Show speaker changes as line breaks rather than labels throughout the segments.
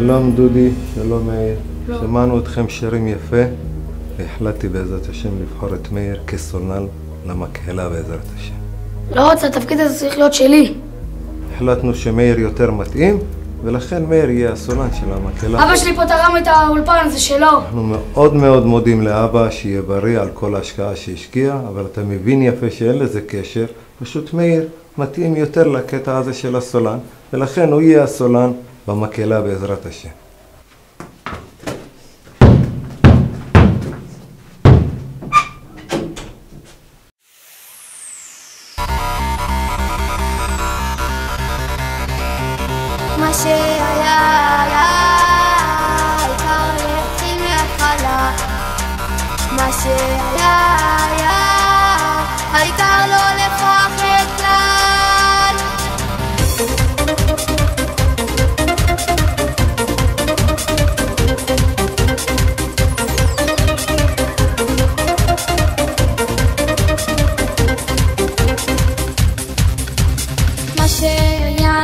שלום דודי, שלום מאיר. שמענו אתכם שרים יפה, והחלטתי בעזרת השם לבחור את מאיר כסולן למקהלה בעזרת השם.
לא רוצה, התפקיד הזה צריך להיות שלי.
החלטנו שמאיר יותר מתאים, ולכן מאיר יהיה הסולן של המקהלה.
אבא שלי פה תרם את האולפן, זה שלו.
אנחנו מאוד מאוד מודים לאבא שיהיה בריא על כל ההשקעה שהשקיע, אבל אתה מבין יפה שאין לזה קשר. פשוט מאיר מתאים יותר לקטע הזה של הסולן, ולכן הוא יהיה הסולן במקהלה בעזרת השם.
מה שהיה היה, העיקר להתחיל מההתחלה. מה שהיה היה, העיקר לא לפחד כלל. מה שהיה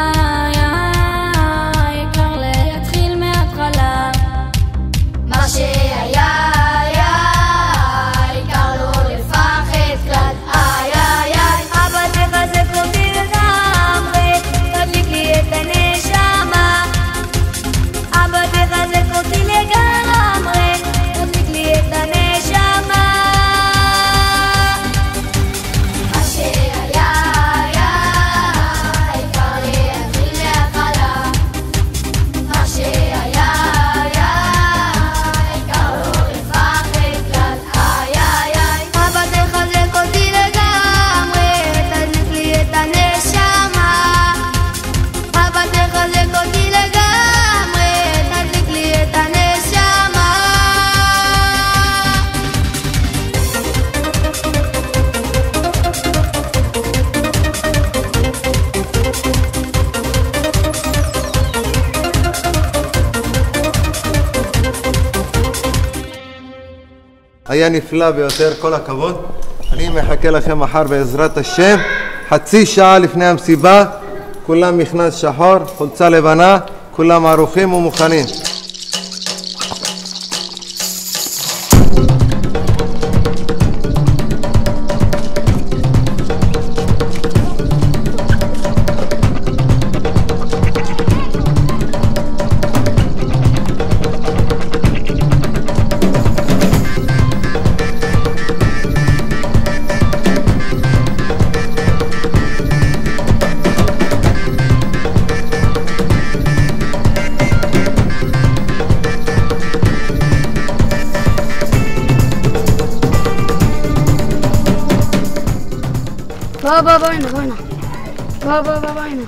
היה נפלא ביותר, כל הכבוד. אני מחכה לכם מחר בעזרת השם, חצי שעה לפני המסיבה, כולם מכנס שחור, חולצה לבנה, כולם ערוכים ומוכנים.
בוא הנה.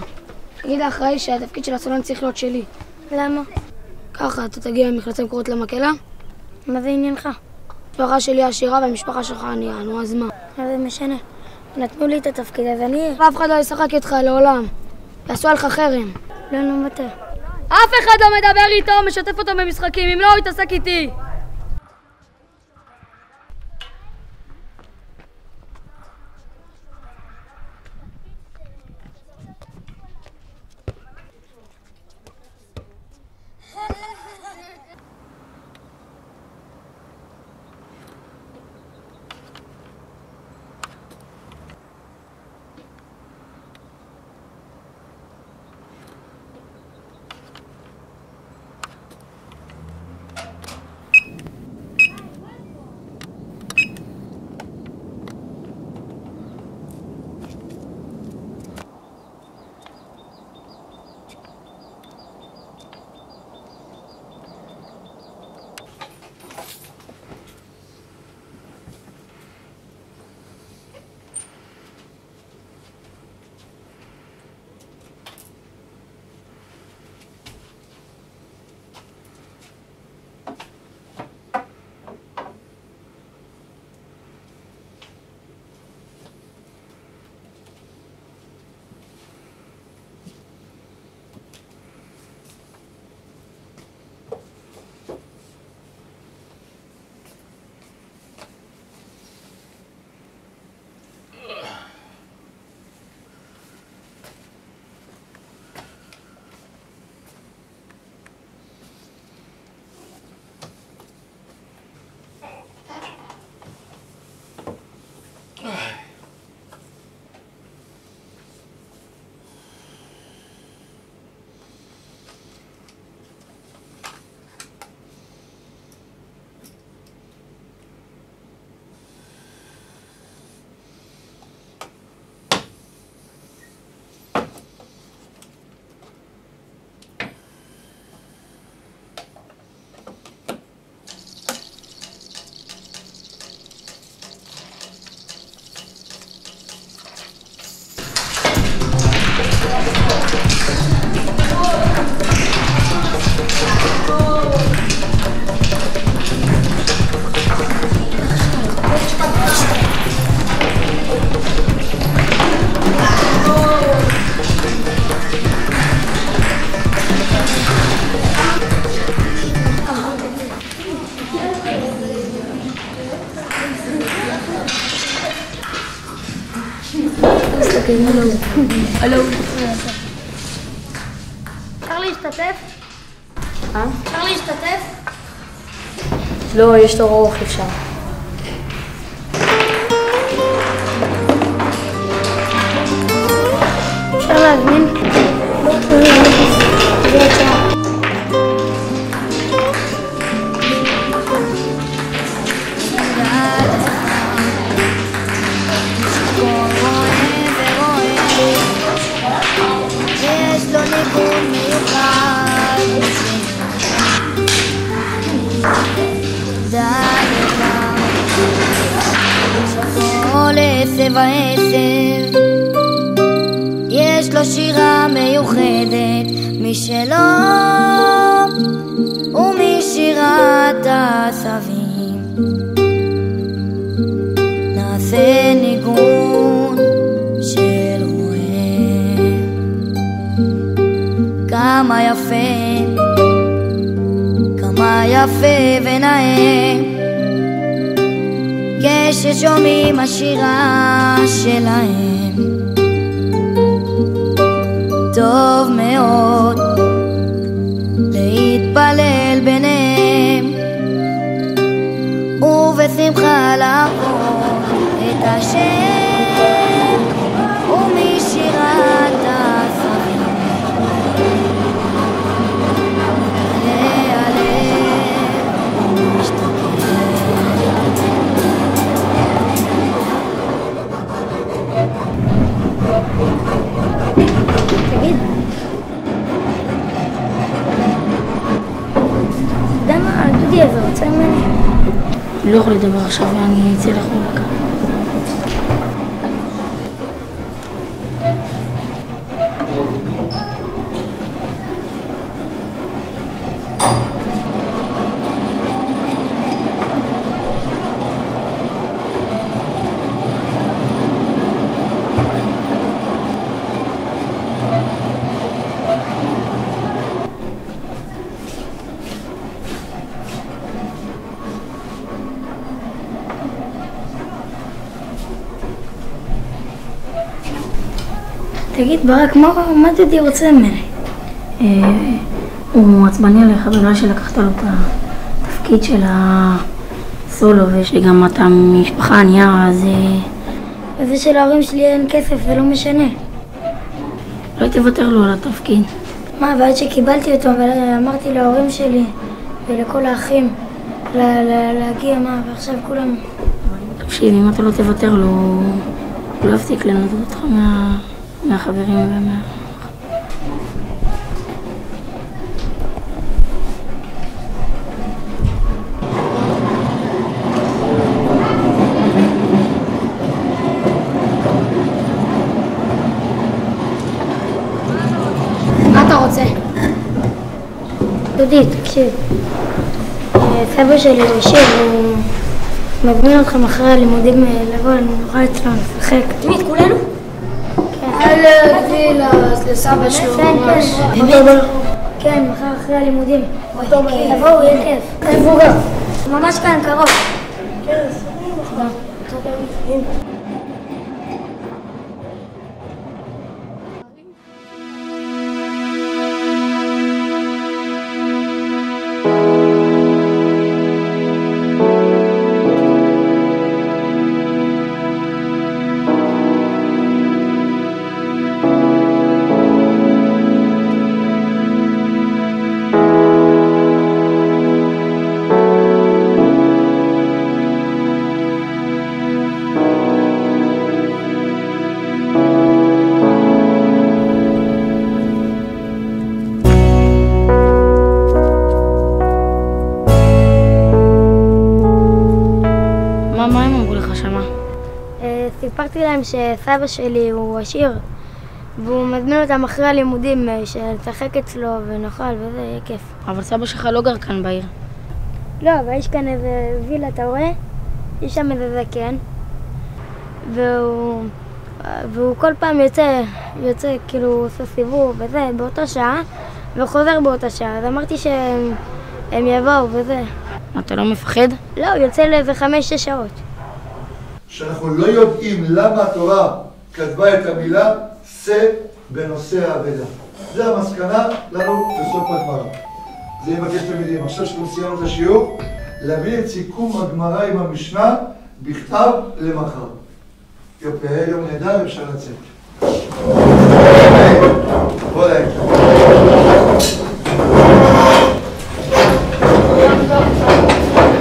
תגיד האחראי שהתפקיד של הסולן צריך להיות שלי.
למה?
ככה, אתה תגיע עם מכנסיים קורות למקהלה?
מה זה עניינך?
המשפחה שלי עשירה והמשפחה שלך ענייה, נו אז מה?
מה זה משנה? נתנו לי את התפקיד, אז אני...
ואף אחד לא ישחק איתך לעולם. יעשו עליך חרם.
לא מתי.
אף אחד לא מדבר איתו, משתף אותו במשחקים, אם לא, הוא יתעסק איתי. הלו.
אפשר להשתתף? אפשר להשתתף?
לא, יש תור ארוך, אפשר.
אפשר להזמין?
יש לו ניגון מיוחד כל עשב העשב יש לו שירה מיוחדת משלו ומשירת העשבים נעשה ניגון של רועה כמה יפה ונאה כששומעים השירה שלהם טוב מאוד להתפלל ביניהם ובשמחה לעבוד את השם ומשירת העשבים
תגיד, אתה יודע מה, דודי איזה רוצה ממני?
אני לא יכול לדבר עכשיו, אני אצא לחול.
תגיד ברק, מה דודי רוצה ממני?
הוא עצבני עליך בגלל שלקחת לו את התפקיד של הסולו ושגם אתה משפחה ענייה, אז...
וזה שלהורים שלי אין כסף, זה לא משנה.
לא תוותר לו על התפקיד.
מה, ועד שקיבלתי אותו ואמרתי להורים שלי ולכל האחים להגיע, מה, ועכשיו כולם...
תקשיב, אם אתה לא תוותר לו, הוא לא יפסיק לנדוד אותך מהחברים ומה...
מה אתה רוצה? דודי, תקשיב. סבא שלי הוא שיר, הוא מזמין אתכם אחרי הלימודים לבוא, נוכל אצלנו לשחק.
תמיד, כולנו?
כן.
להביא לסבא שלו
ממש.
באמת?
כן, מחר אחרי הלימודים. תבואו, יהיה כיף. איפה הוא גר? ממש כאן, קרוב. כן,
מה הם אמרו לך שמה?
סיפרתי להם שסבא שלי הוא עשיר והוא מזמין אותם אחרי הלימודים שנשחק אצלו ונאכל וזה יהיה כיף.
אבל סבא שלך לא גר כאן בעיר.
לא, אבל יש כאן איזה וילה, אתה רואה? יש שם איזה זקן והוא כל פעם יוצא כאילו עושה סיבוב וזה באותה שעה וחוזר באותה שעה, אז אמרתי שהם יבואו וזה.
אתה לא מפחד?
לא, הוא יוצא לאיזה 5-6 שעות.
שאנחנו לא יודעים למה התורה כתבה את המילה שא בנושא האבדה. זה המסקנה לנו בסוף הגמרא. זה יבקש תלמידים. עכשיו שאתם סיימנו את השיעור, להביא את סיכום הגמרא עם המשנה בכתב למחר. יופי, יום נהדר, אפשר לצאת. בוא להם.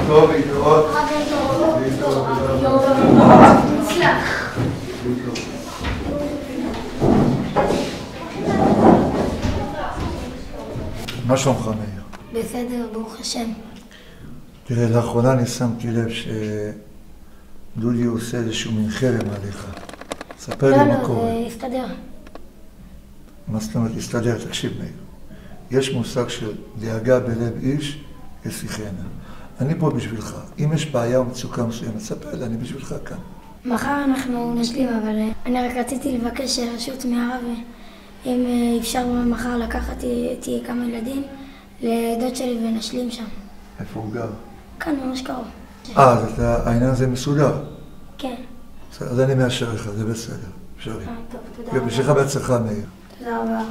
טוב, להתראות. מה שלומך, מאיר?
בסדר, ברוך השם.
תראה, לאחרונה אני שמתי לב שדודי עושה איזשהו מין חרם עליך. ספר לי מה קורה.
לא, זה יסתדר.
מה זאת אומרת, יסתדר? תקשיב, מאיר. יש מושג של דאגה בלב איש, ישיחנה. אני פה בשבילך. אם יש בעיה או מצוקה מסוימת, ספר לי, אני בשבילך כאן.
מחר אנחנו נשלים, אבל אני רק רציתי לבקש רשות מהרב, אם אפשר מחר לקחת איתי כמה ילדים לדוד שלי ונשלים שם.
איפה הוא גר?
כאן ממש קרוב.
אז העניין הזה מסודר.
כן.
אז אני מאשר לך, זה בסדר. אפשרי.
טוב, תודה רבה.
בשבילך בהצלחה, מאיר.
תודה רבה.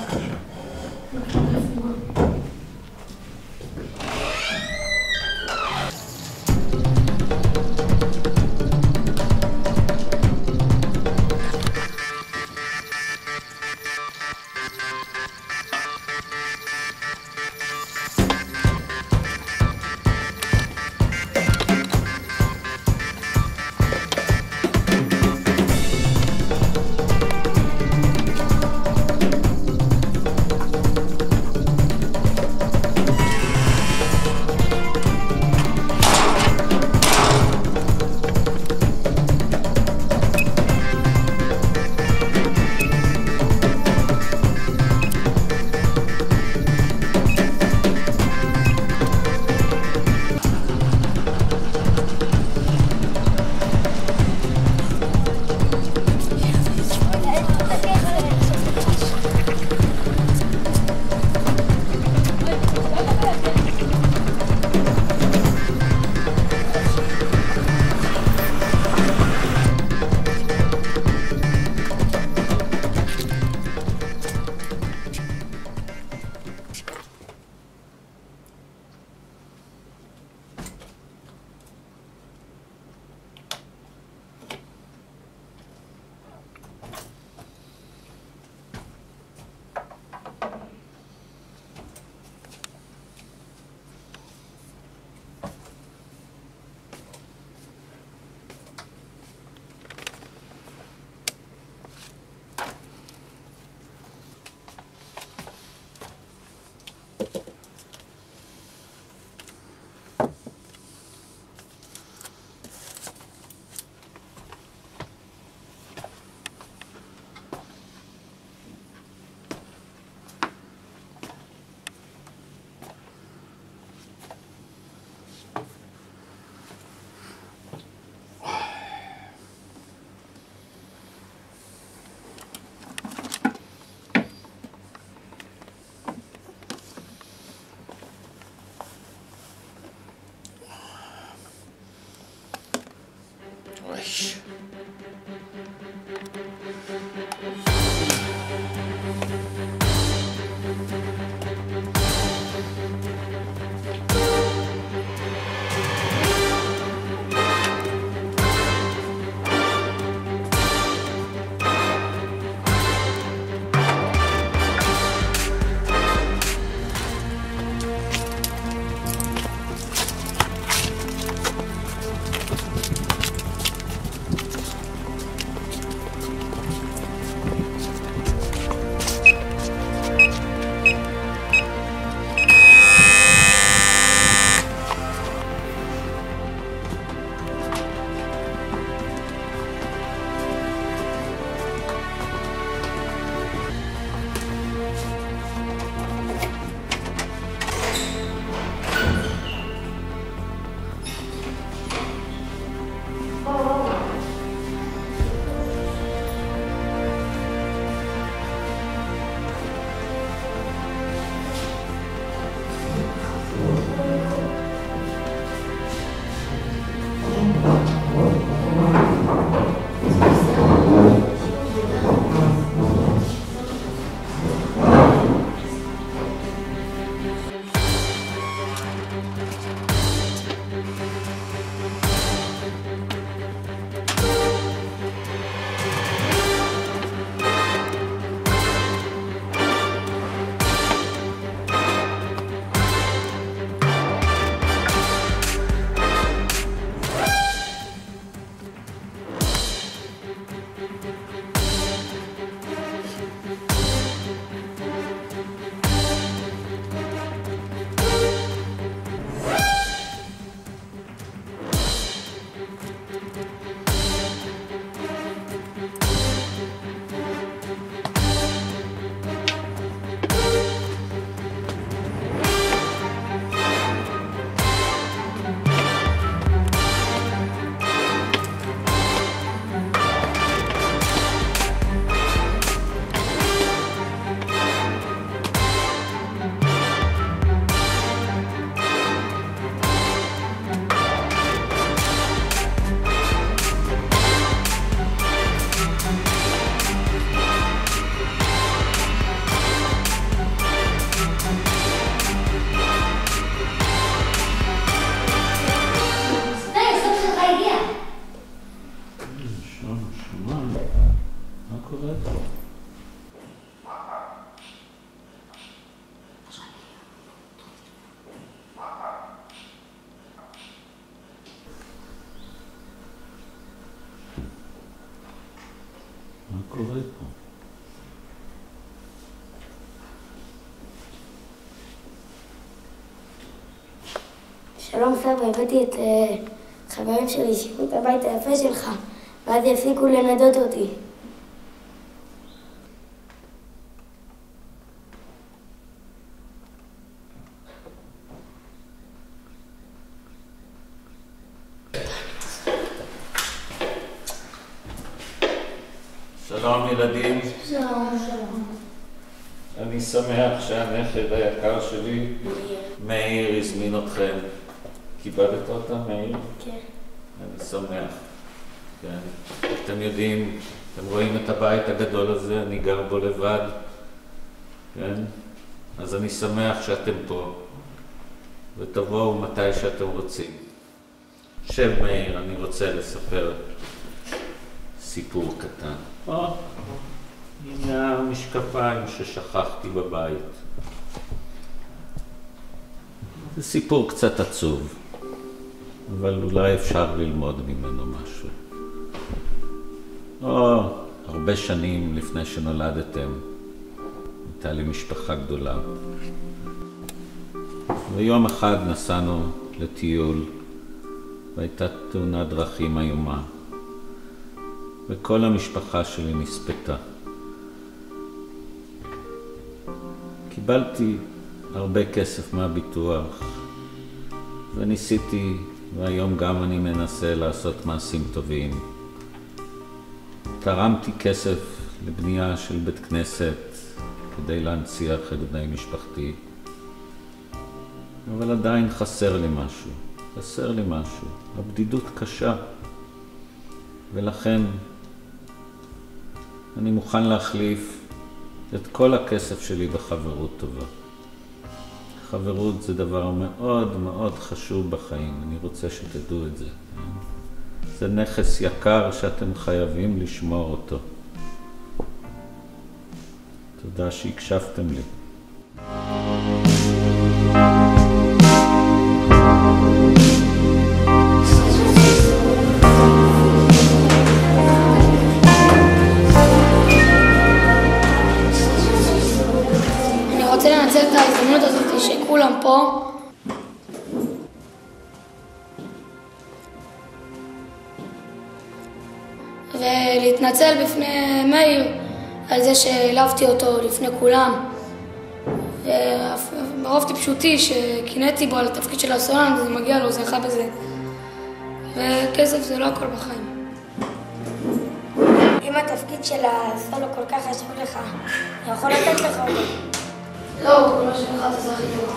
קורה פה?
שלום סבא, הבאתי את חברים שלי, שיקחו את הבית היפה שלך, ואז יפסיקו לנדות אותי.
שלום ילדים.
שלום, שלום.
אני שמח שהנכד היקר שלי, מאיר, הזמין אתכם. קיבלת אותה, מאיר?
כן.
אני שמח. כן. אתם יודעים, אתם רואים את הבית הגדול הזה, אני גר בו לבד. כן? אז אני שמח שאתם פה, ותבואו מתי שאתם רוצים. שב מאיר, אני רוצה לספר סיפור קטן. הנה המשקפיים ששכחתי בבית. זה סיפור קצת עצוב, אבל אולי אפשר ללמוד ממנו משהו. הרבה שנים לפני שנולדתם, הייתה לי משפחה גדולה. ויום אחד נסענו לטיול, והייתה תאונת דרכים איומה. וכל המשפחה שלי נספתה. קיבלתי הרבה כסף מהביטוח, וניסיתי, והיום גם אני מנסה לעשות מעשים טובים. תרמתי כסף לבנייה של בית כנסת כדי להנציח את בני משפחתי, אבל עדיין חסר לי משהו. הבדידות קשה, ולכן אני מוכן להחליף את כל הכסף שלי בחברות טובה. חברות זה דבר מאוד מאוד חשוב בחיים, אני רוצה שתדעו את זה. זה נכס יקר שאתם חייבים לשמור אותו. תודה שהקשבתם לי.
אני רוצה לנצל את ההזדמנות הזאת שכולם פה. ולהתנצל בפני מאיר על זה שהעלבתי אותו לפני כולם. ברוב טיפשותי שקינאתי בו על התפקיד של הסולן, וזה מגיע לו, זכה בזה. וכסף זה לא הכל בחיים.
אם התפקיד של הסולו כל כך חשוב לך, אני יכול לתת לך אותו.
לא, כל מה שלך אתה צריך איתו.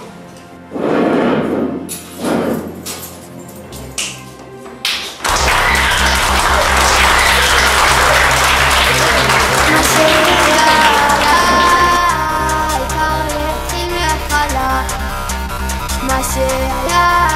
מה שהיה